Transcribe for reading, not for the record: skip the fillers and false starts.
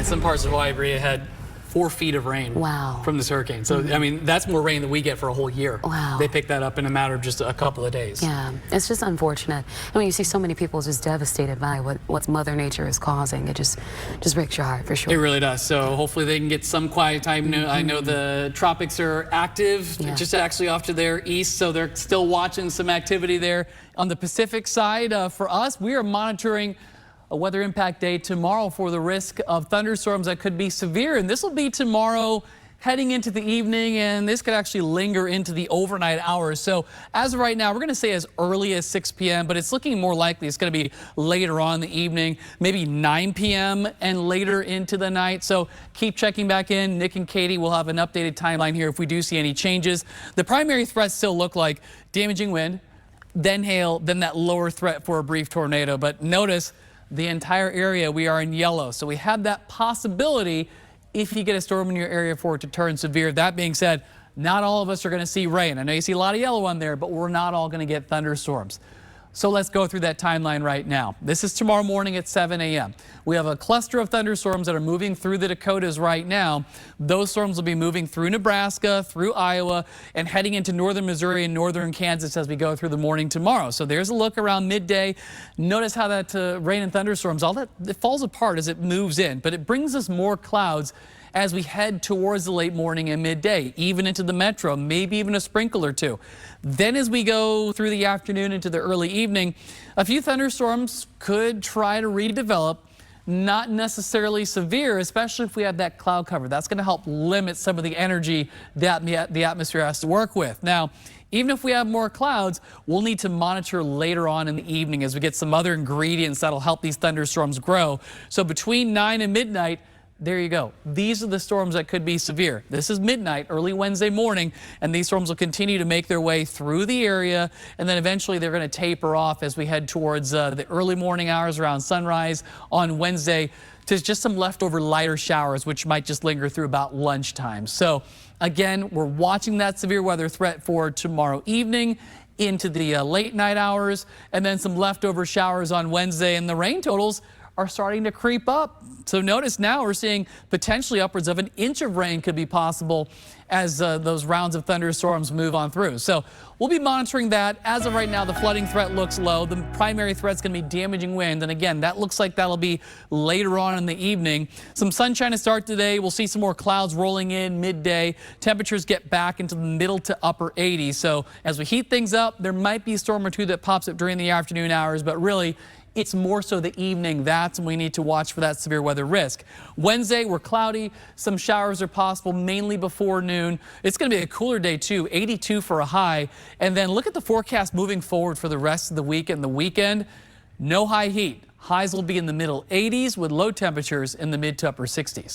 some parts of Hawaii, Bria, had 4 feet of rain from this hurricane. So, I mean, that's more rain than we get for a whole year. They picked that up in a matter of just a couple of days. Yeah, it's just unfortunate. And when you see so many people just devastated by what Mother Nature is causing, it just breaks your heart, for sure. It really does. So hopefully they can get some quiet time. I know the tropics are active, just actually off to their east, so they're still watching some activity there. On the Pacific side, for us, we are monitoring a weather impact day tomorrow for the risk of thunderstorms that could be severe. And this will be tomorrow heading into the evening, and this could actually linger into the overnight hours. So as of right now, we're going to say as early as 6 p.m., but it's looking more likely it's going to be later on in the evening, maybe 9 p.m. and later into the night. So keep checking back in. Nick and Katie will have an updated timeline here if we do see any changes. The primary threats still look like damaging wind, then hail, then that lower threat for a brief tornado. But notice the entire area, we are in yellow. So we have that possibility if you get a storm in your area for it to turn severe. That being said, not all of us are going to see rain. I know you see a lot of yellow on there, but we're not all going to get thunderstorms. So let's go through that timeline right now. This is tomorrow morning at 7 a.m. We have a cluster of thunderstorms that are moving through the Dakotas right now. Those storms will be moving through Nebraska, through Iowa, and heading into northern Missouri and northern Kansas as we go through the morning tomorrow. So there's a look around midday. Notice how that rain and thunderstorms, all that, it falls apart as it moves in, but it brings us more clouds as we head towards the late morning and midday, even into the metro, maybe even a sprinkle or two. Then as we go through the afternoon into the early evening, a few thunderstorms could try to redevelop, not necessarily severe, especially if we have that cloud cover. That's going to help limit some of the energy that the atmosphere has to work with. Now, even if we have more clouds, we'll need to monitor later on in the evening as we get some other ingredients that'll help these thunderstorms grow. So between 9 and midnight, there you go. These are the storms that could be severe. This is midnight, early Wednesday morning, and these storms will continue to make their way through the area, and then eventually they're going to taper off as we head towards the early morning hours around sunrise on Wednesday to just some leftover lighter showers, which might just linger through about lunchtime. So again, we're watching that severe weather threat for tomorrow evening into the late night hours, and then some leftover showers on Wednesday, and the rain totals are starting to creep up. So notice now we're seeing potentially upwards of an inch of rain could be possible as those rounds of thunderstorms move on through. So we'll be monitoring that. As of right now, the flooding threat looks low. The primary threat's going to be damaging wind. And again, that looks like that'll be later on in the evening. Some sunshine to start today. We'll see some more clouds rolling in midday. Temperatures get back into the middle to upper 80s. So as we heat things up, there might be a storm or two that pops up during the afternoon hours, but really, it's more so the evening. That's when we need to watch for that severe weather risk. Wednesday, we're cloudy. Some showers are possible, mainly before noon. It's going to be a cooler day, too, 82 for a high. And then look at the forecast moving forward for the rest of the week and the weekend. No high heat. Highs will be in the middle 80s with low temperatures in the mid to upper 60s.